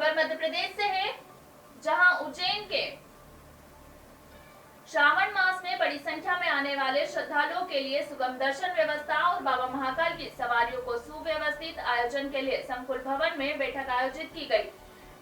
खबर मध्य प्रदेश से है, जहां उज्जैन के श्रावण मास में बड़ी संख्या में आने वाले श्रद्धालुओं के लिए सुगम दर्शन व्यवस्था और बाबा महाकाल की सवारियों को सुव्यवस्थित आयोजन के लिए संकुल भवन में बैठक आयोजित की गई।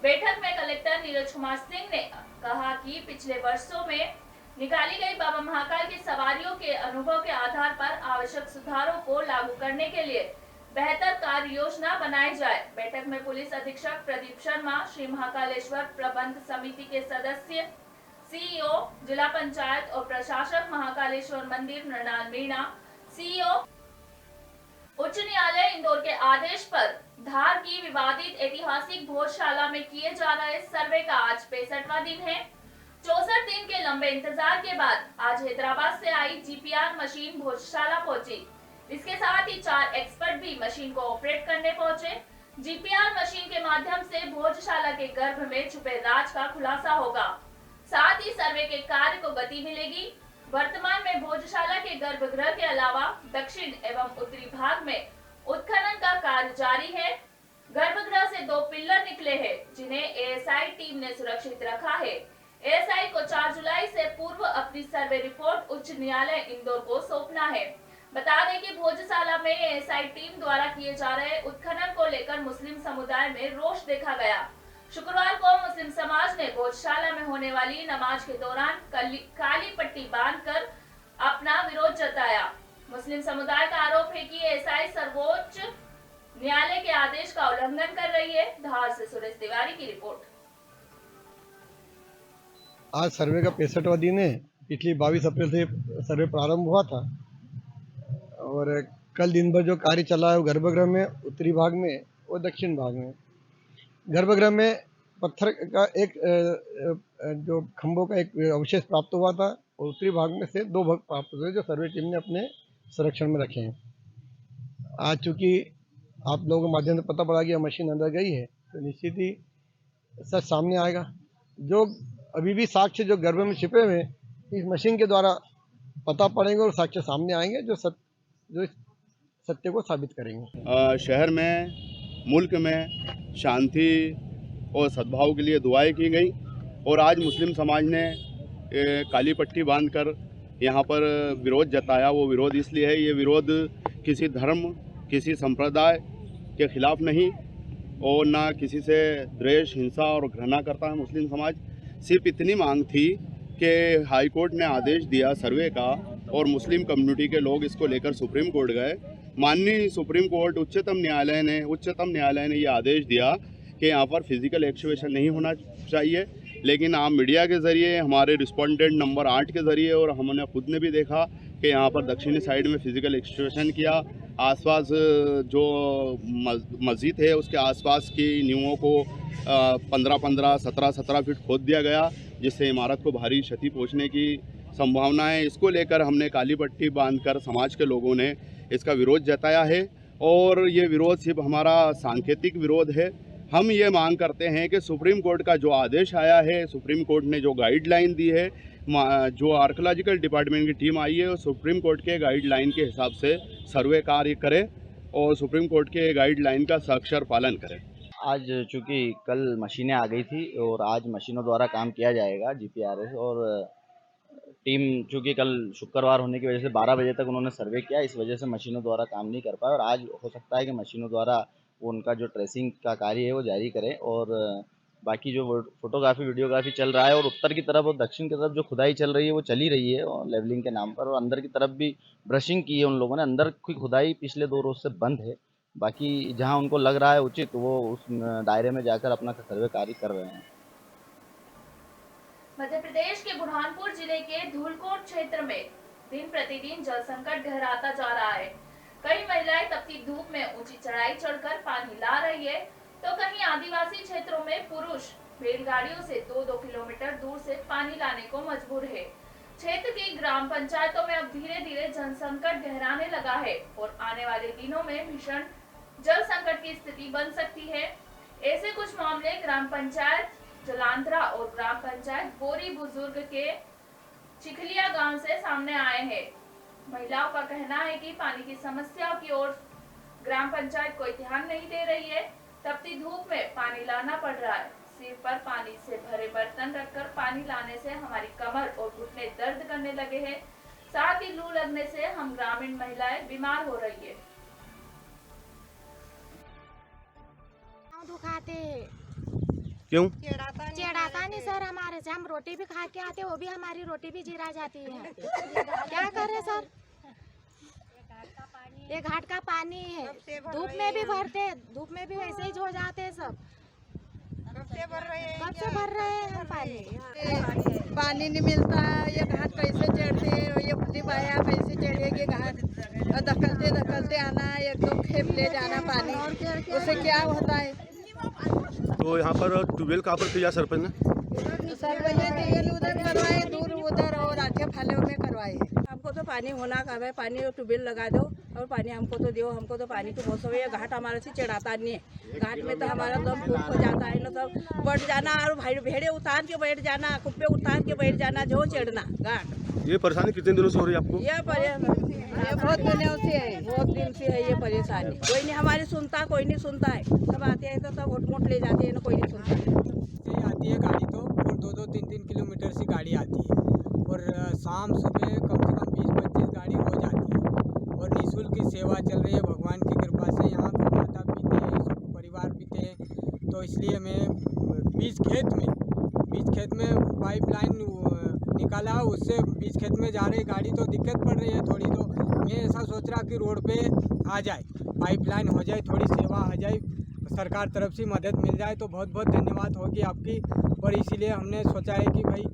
बैठक में कलेक्टर नीरज कुमार सिंह ने कहा कि पिछले वर्षों में निकाली गई बाबा महाकाल की सवारियों के अनुभव के आधार पर आवश्यक सुधारों को लागू करने के लिए बेहतर कार्य योजना बनाई जाए। बैठक में पुलिस अधीक्षक प्रदीप शर्मा, श्री महाकालेश्वर प्रबंध समिति के सदस्य, सीईओ, जिला पंचायत और प्रशासक, महाकालेश्वर मंदिर मृणाल मीणा, सीईओ, उच्च न्यायालय इंदौर के आदेश पर धार की विवादित ऐतिहासिक भोजशाला में किए जा रहे सर्वे का आज 65वां दिन है। 64 दिन के लंबे इंतजार के बाद आज हैदराबाद से आई जीपीआर मशीन भोजशाला पहुंची। इसके साथ ही 4 एक्सपर्ट भी मशीन को ऑपरेट करने पहुंचे। जीपीआर मशीन के माध्यम से भोजशाला के गर्भ में छुपे राज का खुलासा होगा। साथ ही सर्वे के कार्य को गति मिलेगी। वर्तमान में भोजशाला के गर्भगृह के अलावा दक्षिण एवं उत्तरी भाग में उत्खनन का कार्य जारी है। गर्भगृह से 2 पिल्लर निकले हैं, जिन्हें एएसआई टीम ने सुरक्षित रखा है। एएसआई को 4 जुलाई से पूर्व अपनी सर्वे रिपोर्ट उच्च न्यायालय इंदौर को सौंपना है। बता दें कि भोजशाला में एएसआई टीम द्वारा किए जा रहे उत्खनन को लेकर मुस्लिम समुदाय में रोष देखा गया। शुक्रवार को मुस्लिम समाज ने भोजशाला में होने वाली नमाज के दौरान काली पट्टी बांधकर अपना विरोध जताया। मुस्लिम समुदाय का आरोप है कि एएसआई सर्वोच्च न्यायालय के आदेश का उल्लंघन कर रही है। धार से सुरेश तिवारी की रिपोर्ट। आज सर्वे का 65वां दिन है। पिछली 22 अप्रैल से सर्वे प्रारंभ हुआ था और कल दिन भर जो कार्य चला है वो गर्भगृह में, उत्तरी भाग में और दक्षिण भाग में। गर्भगृह में पत्थर का एक जो खंभों का एक अवशेष प्राप्त हुआ था और उत्तरी भाग में से 2 भाग प्राप्त हुए जो सर्वे टीम ने अपने संरक्षण में रखे हैं। आज चूंकि आप लोगों के माध्यम से पता पड़ा कि यह मशीन अंदर गई है तो निश्चित ही सच सामने आएगा। जो अभी भी साक्ष्य जो गर्भ में छिपे हुए इस मशीन के द्वारा पता पड़ेंगे और साक्ष्य सामने आएंगे जो सत्य को साबित करेंगे। शहर में, मुल्क में शांति और सद्भाव के लिए दुआएं की गई और आज मुस्लिम समाज ने काली पट्टी बांधकर यहाँ पर विरोध जताया। वो विरोध इसलिए है, ये विरोध किसी धर्म, किसी संप्रदाय के खिलाफ नहीं और ना किसी से द्वेष, हिंसा और घृणा करता है मुस्लिम समाज। सिर्फ इतनी मांग थी कि हाई कोर्ट ने आदेश दिया सर्वे का और मुस्लिम कम्युनिटी के लोग इसको लेकर सुप्रीम कोर्ट गए। माननीय सुप्रीम कोर्ट उच्चतम न्यायालय ने ये आदेश दिया कि यहाँ पर फिजिकल एक्सकवेशन नहीं होना चाहिए, लेकिन आप मीडिया के ज़रिए, हमारे रिस्पोंडेंट नंबर 8 के ज़रिए और हमने खुद ने भी देखा कि यहाँ पर दक्षिणी साइड में फिजिकल एक्सकवेशन किया। आसपास जो मस्जिद है उसके आसपास की नींवों को 15-15, 17-17 फीट खोद दिया गया, जिससे इमारत को भारी क्षति पहुँचने की संभावना है। इसको लेकर हमने काली पट्टी बांधकर समाज के लोगों ने इसका विरोध जताया है और ये विरोध सिर्फ हमारा सांकेतिक विरोध है। हम ये मांग करते हैं कि सुप्रीम कोर्ट का जो आदेश आया है, सुप्रीम कोर्ट ने जो गाइडलाइन दी है, जो आर्कियोलॉजिकल डिपार्टमेंट की टीम आई है, और सुप्रीम कोर्ट के गाइडलाइन के हिसाब से सर्वे कार्य करे और सुप्रीम कोर्ट के गाइडलाइन का सख्त पालन करें। आज चूँकि कल मशीनें आ गई थी और आज मशीनों द्वारा काम किया जाएगा जीपीआरएस, और टीम चूँकि कल शुक्रवार होने की वजह से 12 बजे तक उन्होंने सर्वे किया, इस वजह से मशीनों द्वारा काम नहीं कर पाए और आज हो सकता है कि मशीनों द्वारा वो उनका जो ट्रेसिंग का कार्य है वो जारी करें। और बाकी जो फोटोग्राफी, वीडियोग्राफी चल रहा है और उत्तर की तरफ और दक्षिण की तरफ जो खुदाई चल रही है वो चली रही है और लेवलिंग के नाम पर, और अंदर की तरफ भी ब्रशिंग की है उन लोगों ने। अंदर की खुदाई पिछले 2 रोज से बंद है। बाकी जहाँ उनको लग रहा है उचित वो उस दायरे में जाकर अपना सर्वे कार्य कर रहे हैं। मध्य प्रदेश के बुरहानपुर जिले के धूलकोट क्षेत्र में दिन प्रतिदिन जल संकट गहराता जा रहा है। कई महिलाएं तपती धूप में ऊंची चढ़ाई चढ़कर पानी ला रही है, तो कहीं आदिवासी क्षेत्रों में पुरुष बैलगाड़ियों से 2-2 किलोमीटर दूर से पानी लाने को मजबूर है। क्षेत्र की ग्राम पंचायतों में अब धीरे धीरे जल संकट गहराने लगा है और आने वाले दिनों में भीषण जल संकट की स्थिति बन सकती है। ऐसे कुछ मामले ग्राम पंचायत जलांतरा और ग्राम पंचायत बोरी बुजुर्ग के चिखलिया गांव से सामने आए हैं। महिलाओं का कहना है कि पानी की समस्या की ओर ग्राम पंचायत कोई ध्यान नहीं दे रही है तपती धूप में पानी लाना पड़ रहा है। सिर पर पानी से भरे बर्तन रखकर पानी लाने से हमारी कमर और घुटने दर्द करने लगे हैं। साथ ही लू लगने से हम ग्रामीण महिलाएं बीमार हो रही है। दुखाते क्यों? चिढ़ाता नहीं सर हमारे से। हम रोटी भी खा के आते, वो भी हमारी रोटी भी जिरा जाती है। क्या करें सर? ये घाट का पानी है, धूप में भी भरते, धूप में भी वैसे ही हो जाते सब। कब से भर रहे हैं हम पानी? पानी नहीं मिलता, ये घाट कैसे चढ़ते, ये भली बाया कैसे चढ़ेगी घाट? और धकलते धकलते आना, एक दो खेप ले जाना पानी, उससे क्या होता है? तो यहाँ पर ट्यूबवेल कहाँ पर किया सरपंच ने? सरपंच ने ट्यूबवेल उधर करवाए, दूर उधर और आठे फाले में करवाए। हमको तो पानी होना कब है, पानी ट्यूबवेल लगा दो और पानी हमको तो दो, हमको तो पानी की मौसम है। घाट हमारे से चढ़ाता नहीं है, घाट में तो हमारा दम फूक हो जाता है ना, सब बैठ जाना और भाई भेड़े उतार के बैठ जाना, कुप्पे उतार के बैठ जाना, जो चढ़ना घाट। ये परेशानी कितने दिनों से हो रही है आपको? ये बहुत दिनों से है, बहुत दिन से है ये परेशानी। कोई नहीं हमारी सुनता, कोई नहीं सुनता है। सब आते हैं तो सब घुटमुट ले जाते हैं ना, कोई नहीं सुनता। आती है गाड़ी तो और 2-3 किलोमीटर से गाड़ी आती है और शाम सुबह कम से कम 20-25 गाड़ी रोज आती है और निःशुल्क की सेवा चल रही है भगवान की कृपा से। यहाँ पर माता पीते हैं, सब परिवार पीते हैं, तो इसलिए मैं बीच खेत में पाइपलाइन निकाला, उससे बीच खेत में जा रही गाड़ी तो दिक्कत पड़ रही है थोड़ी। तो मैं ऐसा सोच रहा कि रोड पे आ जाए, पाइपलाइन हो जाए, थोड़ी सेवा आ जाए, सरकार तरफ से मदद मिल जाए तो बहुत बहुत धन्यवाद होगी आपकी। और इसीलिए हमने सोचा है कि भाई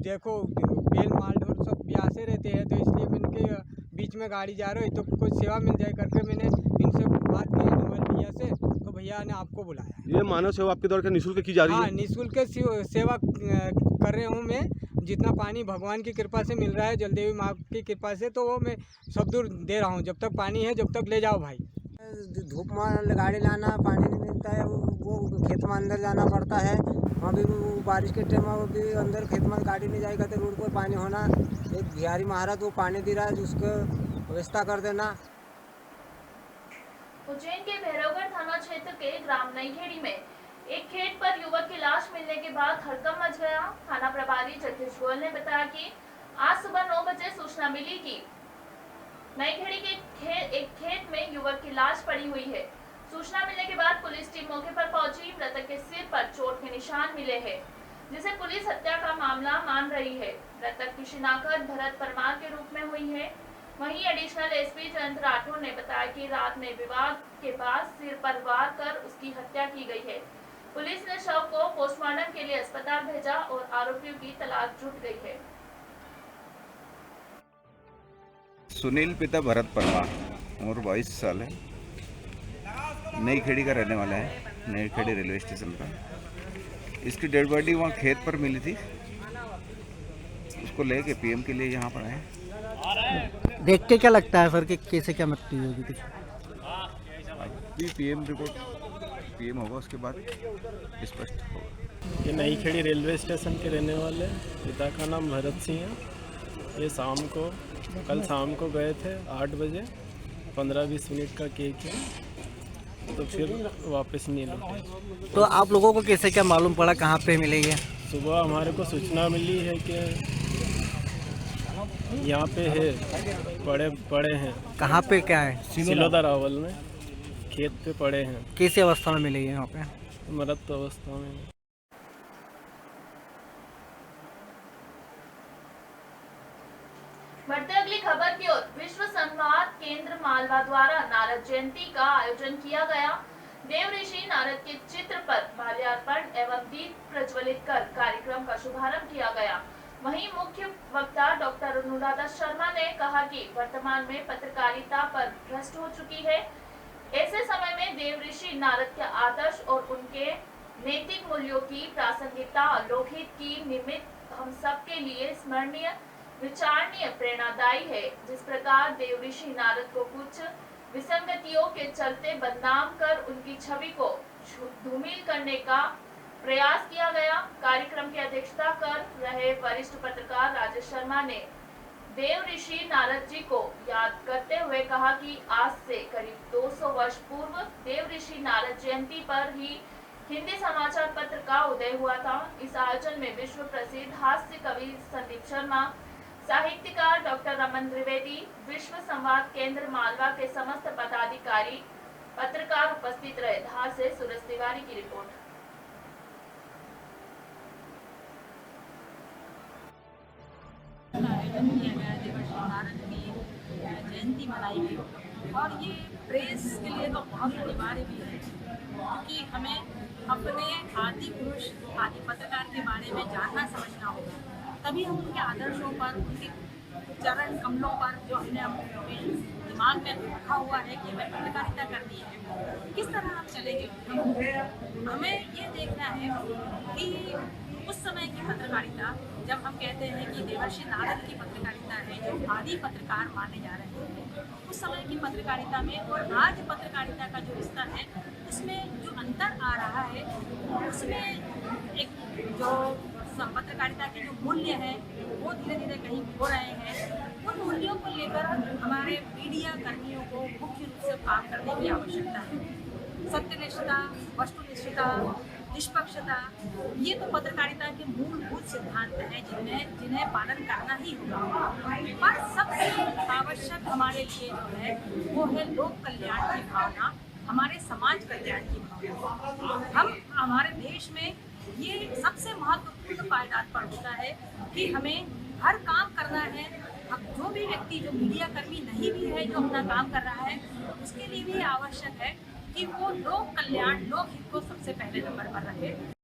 देखो बेल माल ढोर सब प्यासे रहते हैं, तो इसलिए मैंने बीच में गाड़ी जा रही तो कुछ सेवा मिल जाए करके मैंने इनसे बात की नवल भैया से, तो भैया ने आपको बुलाया। ये मानव सेवा आपके द्वारा निःशुल्क की जा रही है? हाँ, निःशुल्क सेवा कर रहे हूँ मैं। जितना पानी भगवान की कृपा से मिल रहा है, जलदेवी माँ की कृपा से, तो वो मैं सब दूर दे रहा हूँ। जब तक पानी है जब तक ले जाओ भाई। धूप में गाड़ी लाना, पानी नहीं मिलता है, वो खेत में अंदर जाना पड़ता है। वहाँ भी बारिश के टाइम में भी अंदर खेत में गाड़ी नहीं जाएगा तो रोड पर पानी होना। एक बिहारी महाराज वो पानी दे रहा है, उसको व्यवस्था कर देना। उज्जैन के भैरवगढ़ थाना क्षेत्र के ग्राम नईखेड़ी में एक खेत पर युवक की लाश मिलने के बाद हड़कंप मच गया। थाना प्रभारी जगदीश गोयल ने बताया कि आज सुबह 9 बजे सूचना मिली कि नईखेड़ी के एक खेत में युवक की लाश पड़ी हुई है। सूचना मिलने के बाद पुलिस टीम मौके पर पहुंची। मृतक के सिर पर चोट के निशान मिले हैं, जिसे पुलिस हत्या का मामला मान रही है। मृतक की शिनाख्त भरत परमार के रूप में हुई है। वहीं एडिशनल एसपी जयंत राठौर ने बताया कि रात में विवाद के बाद सिर पर वार कर उसकी हत्या की गई है। पुलिस ने शव को पोस्टमार्टम के लिए अस्पताल भेजा और आरोपियों की तलाश जुट गई है। सुनील पिता भरत परमार, उम्र 22 साल है, नईखेड़ी का रहने वाला है, नईखेड़ी रेलवे स्टेशन पर। इसकी डेड बॉडी वहाँ खेत पर मिली थी, उसको लेके पीएम के लिए यहाँ पर आए। देख के क्या लगता है सर कि कैसे क्या मृत्यु होगी? कुछ अभी पीएम रिपोर्ट पीएम होगा, उसके बाद स्पष्ट होगा। ये नईखेड़ी रेलवे स्टेशन के रहने वाले, पिता का नाम भरत सिंह है। ये कल शाम को गए थे 8 बजे, 15-20 मिनट का केक है, तो फिर वापस नहीं लौटे। तो आप लोगों को कैसे क्या मालूम पड़ा, कहाँ पे मिलेगी? सुबह हमारे को सूचना मिली है कि यहाँ पे है, पड़े हैं। कहाँ पे क्या है? सिलोदा रावल में खेत पे पड़े हैं। कैसी अवस्था में मिलेगी यहाँ पे? मृत अवस्था में। बढ़ते अगली खबर की ओर। विश्व संवाद केंद्र मालवा द्वारा नारद जयंती का आयोजन किया गया। देव ऋषि नारद के चित्र पर माल्यार्पण एवं दीप प्रज्वलित कर कार्यक्रम का शुभारंभ किया गया। वहीं मुख्य वक्ता डॉक्टर अनुराधा शर्मा ने कहा कि वर्तमान में पत्रकारिता पर भ्रष्ट हो चुकी है। ऐसे समय में देव ऋषि नारद के आदर्श और उनके नैतिक मूल्यों की प्रासंगिकता लोकहित की निमित्त हम सबके लिए स्मरणीय, विचारणीय, प्रेरणादायी है। जिस प्रकार देव ऋषि नारद को कुछ विसंगतियों के चलते बदनाम कर उनकी छवि को धूमिल करने का प्रयास किया गया। कार्यक्रम की अध्यक्षता कर रहे वरिष्ठ पत्रकार राजेश शर्मा ने देव ऋषि नारद जी को याद करते हुए कहा कि आज से करीब 200 वर्ष पूर्व देव ऋषि नारद जयंती पर ही हिंदी समाचार पत्र का उदय हुआ था। इस आयोजन में विश्व प्रसिद्ध हास्य कवि संदीप शर्मा, साहित्यकार डॉक्टर रमन द्विवेदी, विश्व संवाद केंद्र मालवा के समस्त पदाधिकारी, पत्रकार उपस्थित रहे। धार से सूरज तिवारी की रिपोर्ट। आयोजन किया गया देवर्षि नारद की जयंती मनाई गई और ये प्रेस के लिए तो बहुत अनिवार्य भी है, क्योंकि हमें अपने आदि पुरुष आदि पत्रकार के बारे में जानना समझना होगा, तभी हम उनके आदर्शों पर, उनके चरण कमलों पर जो हमने अपने दिमाग में रखा हुआ है कि हमें पत्रकारिता करनी है, किस तरह हम चलेंगे। हमें ये देखना है कि उस समय की पत्रकारिता, जब हम कहते हैं कि देवर्षि नारद की पत्रकारिता है जो आदि पत्रकार माने जा रहे हैं, उस समय की पत्रकारिता में और आज पत्रकारिता का जो रिश्ता है उसमें जो अंतर आ रहा है, उसमें एक जो पत्रकारिता के जो मूल्य हैं वो धीरे धीरे कहीं खो रहे हैं। उन मूल्यों को लेकर हमारे मीडिया कर्मियों को मुख्य रूप से काम करने की आवश्यकता है। सत्यनिष्ठता, वस्तुनिष्ठता, निष्पक्षता, ये तो पत्रकारिता के मूलभूत सिद्धांत हैं जिन्हें पालन करना ही होगा। पर सबसे आवश्यक हमारे लिए जो है वो है लोक कल्याण की भावना, हमारे समाज कल्याण की भावना। हम हमारे देश में ये सबसे महत्वपूर्ण पायदान पर होता है कि हमें हर काम करना है। अब जो भी व्यक्ति जो मीडिया कर्मी नहीं भी है, जो अपना काम कर रहा है, उसके लिए भी आवश्यक है कि वो लोक कल्याण, लोक हित को सबसे पहले नंबर पर रखे।